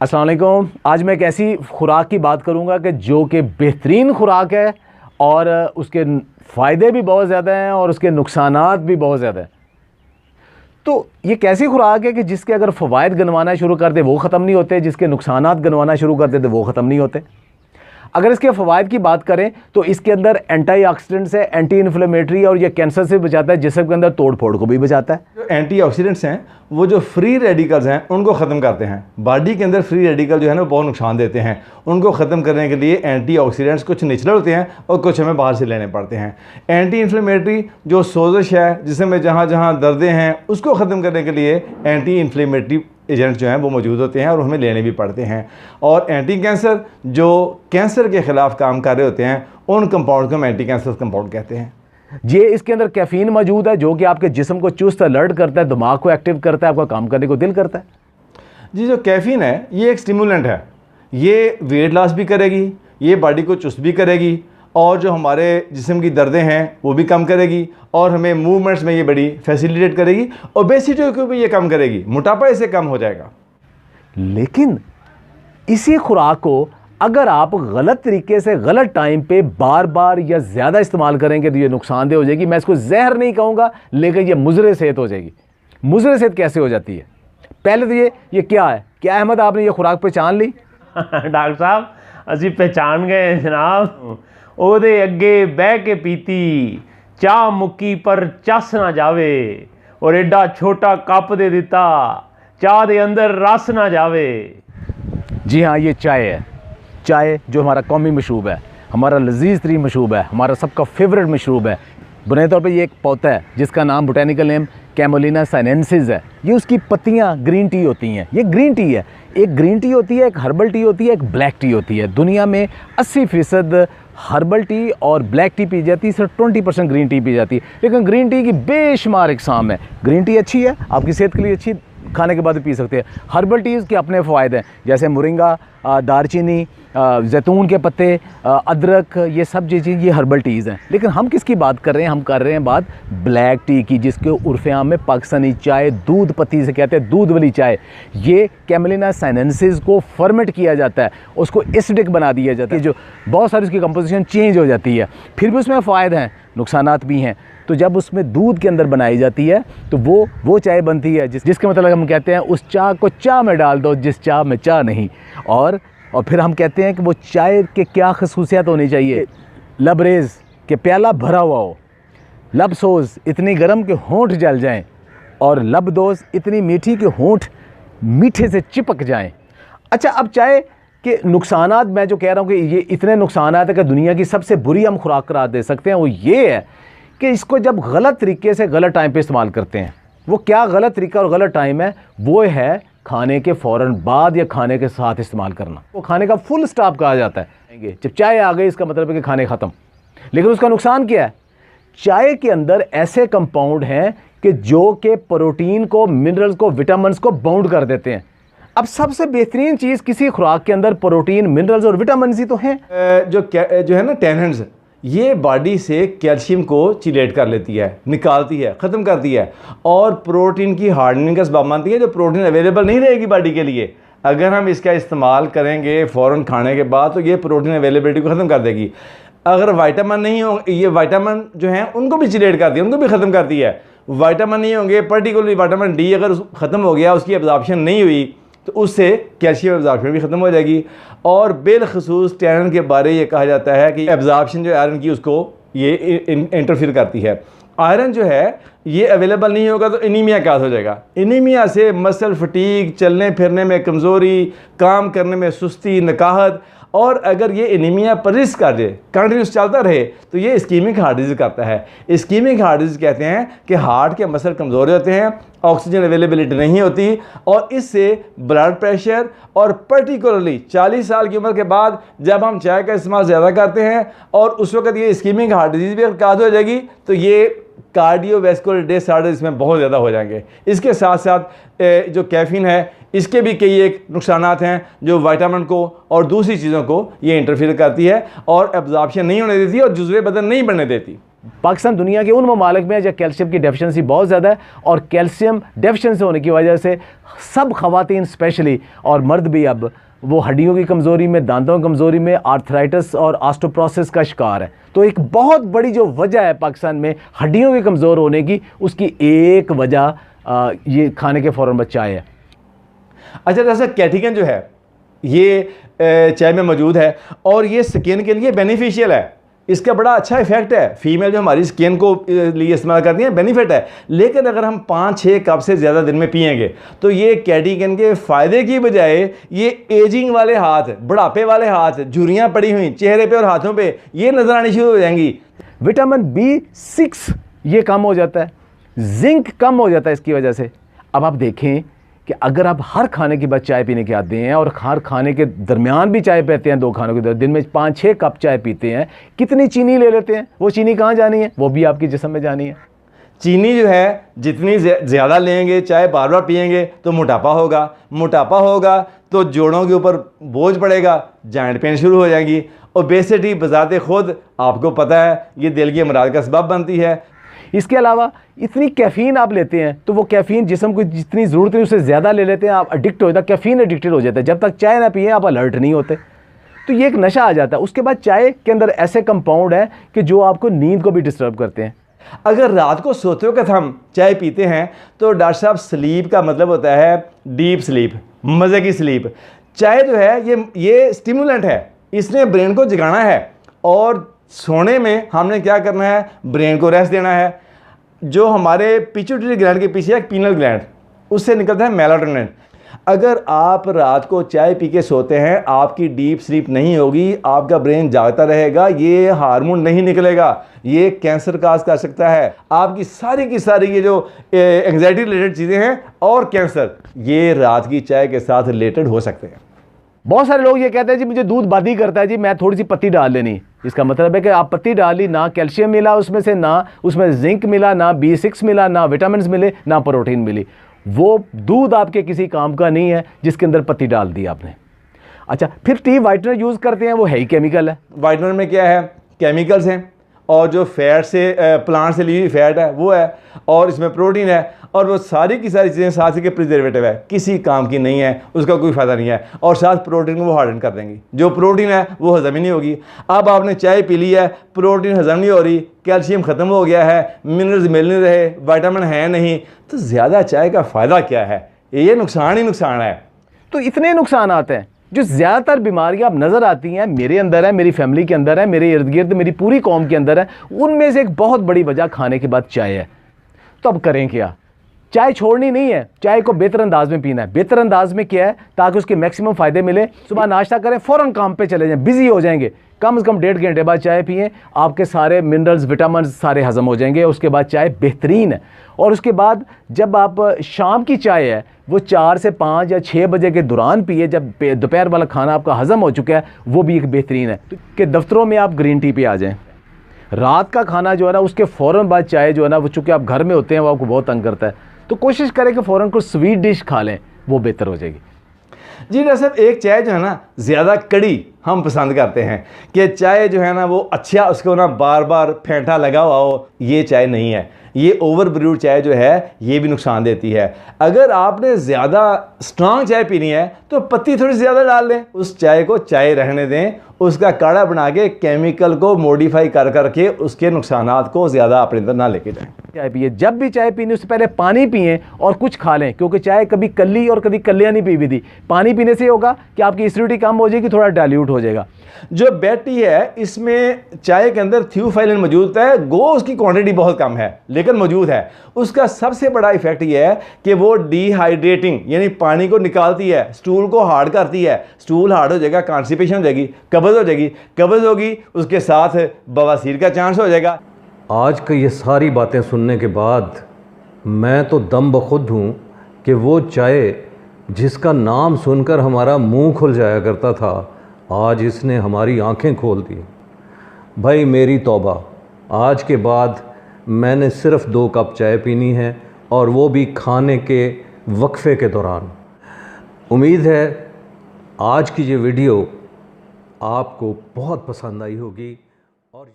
अस्सलाम वालेकुम। आज मैं एक ऐसी खुराक की बात करूंगा कि जो कि बेहतरीन खुराक है और उसके फ़ायदे भी बहुत ज़्यादा हैं और उसके नुकसानात भी बहुत ज़्यादा हैं। तो ये कैसी खुराक है कि जिसके अगर फ़वाइद गिनवाना शुरू कर दे वो ख़त्म नहीं होते, जिसके नुकसानात गिनवाना शुरू कर देते वो ख़त्म नहीं होते। अगर इसके फ़वाइद की बात करें तो इसके अंदर एंटीऑक्सीडेंट्स है, एंटी इन्फ्लेमेटरी, और ये कैंसर से बचाता है, जिस्म के अंदर तोड़ फोड़ को भी बचाता है। जो एंटीऑक्सीडेंट्स हैं वो जो फ्री रेडिकल्स हैं उनको ख़त्म करते हैं। बॉडी के अंदर फ्री रेडिकल जो है ना बहुत नुकसान देते हैं। उनको ख़त्म करने के लिए एंटीऑक्सीडेंट्स कुछ नेचुरल होते हैं और कुछ हमें बाहर से लेने पड़ते हैं। एंटी इन्फ्लेमेटरी जो सोजिश है जिसमें में जहाँ जहाँ दर्दें हैं उसको ख़त्म करने के लिए एंटी इन्फ्लेमेटरी एजेंट जो हैं वो मौजूद होते हैं और हमें लेने भी पड़ते हैं। और एंटी कैंसर जो कैंसर के ख़िलाफ़ काम कर रहे होते हैं उन कंपाउंड को हम एंटी कैंसर कंपाउंड कहते हैं। ये इसके अंदर कैफीन मौजूद है जो कि आपके जिस्म को चुस्त अलर्ट करता है, दिमाग को एक्टिव करता है, आपका काम करने को दिल करता है। जी, जो कैफ़ीन है ये एक स्टिमुलेंट है। ये वेट लॉस भी करेगी, ये बॉडी को चुस्त भी करेगी और जो हमारे जिस्म की दर्दें हैं वो भी कम करेगी और हमें मूवमेंट्स में ये बड़ी फैसिलिटेट करेगी। ओबेसिटी को भी ये कम करेगी, मोटापा इससे कम हो जाएगा। लेकिन इसी खुराक को अगर आप गलत तरीके से गलत टाइम पे बार बार या ज़्यादा इस्तेमाल करेंगे तो ये नुकसानदेह हो जाएगी। मैं इसको जहर नहीं कहूँगा लेकिन ये मुज़र सेहत हो जाएगी। मुज़र सेहत कैसे हो जाती है? पहले तो ये क्या है? क्या अहमद आपने ये खुराक पहचान ली? डॉक्टर साहब असी पहचान गए जनाब। ओदे अगे बह के पीती चाह मुक्की पर चस ना जावे और एडा छोटा कप दे दिता चाह दे अंदर रस ना जावे। जी हाँ, ये चाय है। चाय जो हमारा कौमी मशरूब है, हमारा लजीज तरीन मशरूब है, हमारा सबका फेवरेट मशरूब है। बुनियादी तौर पे ये एक पौधा है जिसका नाम बोटेनिकल नेम कैमोलिना साइनेंसिस है। ये उसकी पत्तियाँ ग्रीन टी होती हैं। ये ग्रीन टी है। एक ग्रीन टी होती है, एक हर्बल टी होती है, एक ब्लैक टी होती है। दुनिया में 80% हर्बल टी और ब्लैक टी पी जाती है, सिर्फ 20% ग्रीन टी पी जाती है। लेकिन ग्रीन टी की बेशुमार इकसाम है। ग्रीन टी अच्छी है, आपकी सेहत के लिए अच्छी, खाने के बाद पी सकते हैं। हर्बल टीज़ के अपने फ़ायदे हैं, जैसे मोरिंगा, दारचीनी, जैतून के पत्ते, अदरक, ये सब चीज़ें ये हर्बल टीज़ हैं। लेकिन हम किसकी बात कर रहे हैं? हम कर रहे हैं बात ब्लैक टी की, जिसके उर्फ़े आम में पाकिस्तानी चाय दूध पत्ती से कहते हैं, दूध वाली चाय। ये कैमोलिना साइनेंसिस को फर्मेंट किया जाता है, उसको एसिडिक बना दिया जाता है, जो बहुत सारी उसकी कंपोजिशन चेंज हो जाती है। फिर भी उसमें फ़ायदे हैं, नुकसानात भी हैं। तो जब उसमें दूध के अंदर बनाई जाती है तो वो चाय बनती है जिसके मतलब हम कहते हैं उस चाय को चाय में डाल दो जिस चाय में चाय नहीं। और फिर हम कहते हैं कि वो चाय के क्या खसूसियात होनी चाहिए? लबरेज़ के प्याला भरा हुआ हो, लबसोज़ इतनी गर्म कि होंठ जल जाएं, और लबदोज़ इतनी मीठी कि होंठ मीठे से चिपक जाएं। अच्छा, अब चाय के नुकसानात मैं जो कह रहा हूँ कि ये इतने नुकसानात है कि दुनिया की सबसे बुरी हम खुराक करार दे सकते हैं, वो ये है कि इसको जब गलत तरीके से गलत टाइम पे इस्तेमाल करते हैं। वो क्या गलत तरीका और गलत टाइम है? वो है खाने के फ़ौरन बाद या खाने के साथ इस्तेमाल करना। वो खाने का फुल स्टॉप कहा जाता है। जब चाय आ गई इसका मतलब है कि खाने ख़त्म। लेकिन उसका नुकसान क्या है? चाय के अंदर ऐसे कंपाउंड हैं कि जो कि प्रोटीन को, मिनरल्स को, विटामिन्स को बाउंड कर देते हैं। अब सबसे बेहतरीन चीज़ किसी खुराक के अंदर प्रोटीन, मिनरल्स और विटामिन ही तो हैं। जो है ना टैनिन्स, ये बॉडी से कैल्शियम को चिलेट कर लेती है, निकालती है, ख़त्म करती है और प्रोटीन की हार्डनिंग का सबब बनती है। जो प्रोटीन अवेलेबल नहीं रहेगी बॉडी के लिए, अगर हम इसका इस्तेमाल करेंगे फ़ौरन खाने के बाद तो ये प्रोटीन अवेलेबिलिटी को ख़त्म कर देगी। अगर विटामिन नहीं हो, ये विटामिन जो हैं उनको भी चिलेट करती है, उनको भी ख़त्म करती है। विटामिन नहीं होंगे, पर्टिकुलरली विटामिन डी अगर ख़त्म हो गया, उसकी एब्जॉर्प्शन नहीं हुई तो उससे कैल्शियम एब्जॉर्प्शन भी ख़त्म हो जाएगी। और बिलखसूस टैनिन के बारे ये कहा जाता है कि एब्जॉर्प्शन जो आयरन की उसको ये इंटरफियर करती है। आयरन जो है ये अवेलेबल नहीं होगा तो एनीमिया क्या हो जाएगा? एनीमिया से मसल फटीग, चलने फिरने में कमज़ोरी, काम करने में सुस्ती, नकाहत, और अगर ये एनीमिया परसिस्ट कर जाए, कंटिन्यूस चलता रहे तो ये इस्कीमिक हार्ट डिजीज़ करता है। इस्कीमिक हार्ट डिजीज़ कहते हैं कि हार्ट के मसल कमज़ोर होते हैं, ऑक्सीजन अवेलेबिलिटी नहीं होती और इससे ब्लड प्रेशर, और पर्टिकुलरली 40 साल की उम्र के बाद जब हम चाय का इस्तेमाल ज़्यादा करते हैं और उस वक्त ये इस्कीमिक हार्ट डिजीज़ भी अगर काज हो जाएगी तो ये कार्डियोवैस्कुलर डिसऑर्डर इसमें बहुत ज़्यादा हो जाएंगे। इसके साथ साथ जो कैफ़ीन है इसके भी कई एक नुकसानात हैं जो विटामिन को और दूसरी चीज़ों को ये इंटरफेयर करती है और एब्जॉर्प्शन नहीं होने देती और जुज़वे बदन नहीं बनने देती। पाकिस्तान दुनिया के उन ममालिक में है जहाँ कैल्शियम की डेफिशिएंसी बहुत ज़्यादा है, और कैल्शियम डेफिशिएंसी होने की वजह से सब ख़वातीन स्पेशली और मर्द भी अब वो हड्डियों की कमज़ोरी में, दांतों की कमज़ोरी में, आर्थराइटिस और ऑस्टियोपोरोसिस का शिकार है। तो एक बहुत बड़ी जो वजह है पाकिस्तान में हड्डियों के कमज़ोर होने की, उसकी एक वजह ये खाने के फ़ौरन बाद चाय है। अच्छा, जैसे कैटेकिन जो है ये चाय में मौजूद है और ये स्किन के लिए बेनिफिशियल है, इसका बड़ा अच्छा इफेक्ट है। फीमेल जो हमारी स्किन को लिए इस्तेमाल करती हैं, बेनिफिट है। लेकिन अगर हम 5-6 कप से ज़्यादा दिन में पिएंगे तो ये कैटेकिन के फ़ायदे की बजाय ये एजिंग वाले हाथ, बुढ़ापे वाले हाथ, झुर्रियाँ पड़ी हुई चेहरे पे और हाथों पे ये नज़र आनी शुरू हो जाएंगी। विटामिन B6 ये कम हो जाता है, जिंक कम हो जाता है इसकी वजह से। अब आप देखें कि अगर आप हर खाने के बाद चाय पीने के आते हैं और हर खाने के दरमियान भी चाय पीते हैं, 2 खानों के दिन में 5-6 कप चाय पीते हैं, कितनी चीनी ले लेते हैं? वो चीनी कहाँ जानी है? वो भी आपके जिस्म में जानी है। चीनी जो है जितनी ज़्यादा लेंगे, चाय बार बार पिएंगे तो मोटापा होगा, मोटापा होगा तो जोड़ों के ऊपर बोझ पड़ेगा, जॉइंट पेन शुरू हो जाएंगी। ओबेसिटी बजाते खुद आपको पता है ये दिल की अमराज का सबब बनती है। इसके अलावा इतनी कैफ़ीन आप लेते हैं तो वो कैफ़ीन जिस्म को जितनी ज़रूरत है उससे ज़्यादा ले लेते हैं, आप एडिक्ट हो जाते हैं, कैफ़ीन एडिक्टेड हो जाता है। जब तक चाय ना पिए आप अलर्ट नहीं होते, तो ये एक नशा आ जाता है। उसके बाद चाय के अंदर ऐसे कंपाउंड है कि जो आपको नींद को भी डिस्टर्ब करते हैं। अगर रात को सोते वक्त हम चाय पीते हैं तो डॉक्टर साहब स्लीप का मतलब होता है डीप स्लीप, मज़े की स्लीप। चाय जो है ये स्टिमुलेंट है, इसने ब्रेन को जगाना है और सोने में हमने क्या करना है, ब्रेन को रेस्ट देना है। जो हमारे पिट्यूटरी ग्लैंड के पीछे एक पीनल ग्लैंड, उससे निकलता है मेलाटोनिन। अगर आप रात को चाय पी के सोते हैं आपकी डीप स्लीप नहीं होगी, आपका ब्रेन जागता रहेगा, ये हार्मोन नहीं निकलेगा, ये कैंसर काज कर सकता है। आपकी सारी की सारी ये जो एंग्जाइटी रिलेटेड चीज़ें हैं और कैंसर, ये रात की चाय के साथ रिलेटेड हो सकते हैं। बहुत सारे लोग ये कहते हैं जी मुझे दूध बादी करता है जी, मैं थोड़ी सी पत्ती डाल लेनी। इसका मतलब है कि आप पत्ती डाली, ना कैल्शियम मिला उसमें से, ना उसमें जिंक मिला, ना B6 मिला, ना विटामिन मिले, ना प्रोटीन मिली। वो दूध आपके किसी काम का नहीं है जिसके अंदर पत्ती डाल दी आपने। अच्छा, फिर टी वाइटनर यूज़ करते हैं, वो है ही केमिकल है। वाइटनर में क्या है, केमिकल्स हैं और जो फैट से प्लांट से ली हुई फैट है वो है, और इसमें प्रोटीन है, और वो सारी की सारी चीज़ें साथ के प्रिजर्वेटिव है, किसी काम की नहीं है, उसका कोई फ़ायदा नहीं है। और साथ प्रोटीन को वो हार्डन कर देंगी, जो प्रोटीन है वो हज़म ही नहीं होगी। अब आपने चाय पी ली है, प्रोटीन हज़म नहीं हो रही, कैल्शियम ख़त्म हो गया है, मिनरल्स मिल नहीं रहे, विटामिन है नहीं, तो ज़्यादा चाय का फ़ायदा क्या है? ये नुकसान ही नुकसान है। तो इतने नुकसान आते हैं। जो ज़्यादातर बीमारियां अब नज़र आती हैं, मेरे अंदर है, मेरी फैमिली के अंदर है, मेरे इर्द गिर्द मेरी पूरी कौम के अंदर है, उनमें से एक बहुत बड़ी वजह खाने के बाद चाय है। तो अब करें क्या? चाय छोड़नी नहीं है, चाय को बेहतर अंदाज में पीना है। बेहतर अंदाज में क्या है, ताकि उसके मैक्सिमम फ़ायदे मिले। सुबह नाश्ता करें, फ़ौरन काम पे चले जाएं, बिजी हो जाएंगे, कम से कम 1.5 घंटे बाद चाय पिएं, आपके सारे मिनरल्स विटामिन सारे हज़म हो जाएंगे। उसके बाद चाय बेहतरीन है। और उसके बाद जब आप शाम की चाय है वो 4 से 5 या 6 बजे के दौरान पिए, जब दोपहर वाला खाना आपका हज़म हो चुका है, वो भी एक बेहतरीन है। कि दफ्तरों में आप ग्रीन टी पे आ जाएँ। रात का खाना जो है ना उसके फ़ौरन बाद चाय जो है ना, वो चूँकि आप घर में होते हैं वो आपको बहुत तंग करता है, तो कोशिश करें कि फ़ौरन कुछ स्वीट डिश खा लें, वो बेहतर हो जाएगी। जी डॉक्टर साहब, एक चाय जो है ना ज़्यादा कड़ी हम पसंद करते हैं कि चाय जो है ना वो अच्छा उसको ना बार बार फेंटा लगा हुआ हो, ये चाय नहीं है। ये ओवर ब्रूड चाय जो है ये भी नुकसान देती है। अगर आपने ज़्यादा स्ट्रांग चाय पीनी है तो पत्ती थोड़ी ज़्यादा डाल लें, उस चाय को चाय रहने दें, उसका काढ़ा बना के केमिकल को मॉडिफाई कर करके उसके नुकसानात को ज़्यादा अपने अंदर ना लेके जाएं। चाय पिए, जब भी चाय पीने उससे पहले पानी पिएं और कुछ खा लें, क्योंकि चाय कभी कल्ली और कभी कलियाँ नहीं पी भी थी। पानी पीने से होगा कि आपकी एसिडिटी कम हो जाएगी, थोड़ा डाइल्यूट हो जाएगा। जो बेड टी है इसमें चाय के अंदर थियोफाइलिन मौजूद है, गो उसकी क्वांटिटी बहुत कम है लेकिन मौजूद है। उसका सबसे बड़ा इफेक्ट ये है कि वो डिहाइड्रेटिंग यानी पानी को निकालती है, स्टूल को हार्ड करती है। स्टूल हार्ड हो जाएगा, कॉन्स्टिपेशन हो जाएगी, कब्ज़ हो जाएगी, कब्ज़ होगी उसके साथ बवासीर का चांस हो जाएगा। आज की ये सारी बातें सुनने के बाद मैं तो दम बखुद हूँ कि वो चाय जिसका नाम सुनकर हमारा मुंह खुल जाया करता था, आज इसने हमारी आंखें खोल दी। भाई मेरी तौबा, आज के बाद मैंने सिर्फ़ 2 कप चाय पीनी है, और वो भी खाने के वक्फे के दौरान। उम्मीद है आज की ये वीडियो आपको बहुत पसंद आई होगी और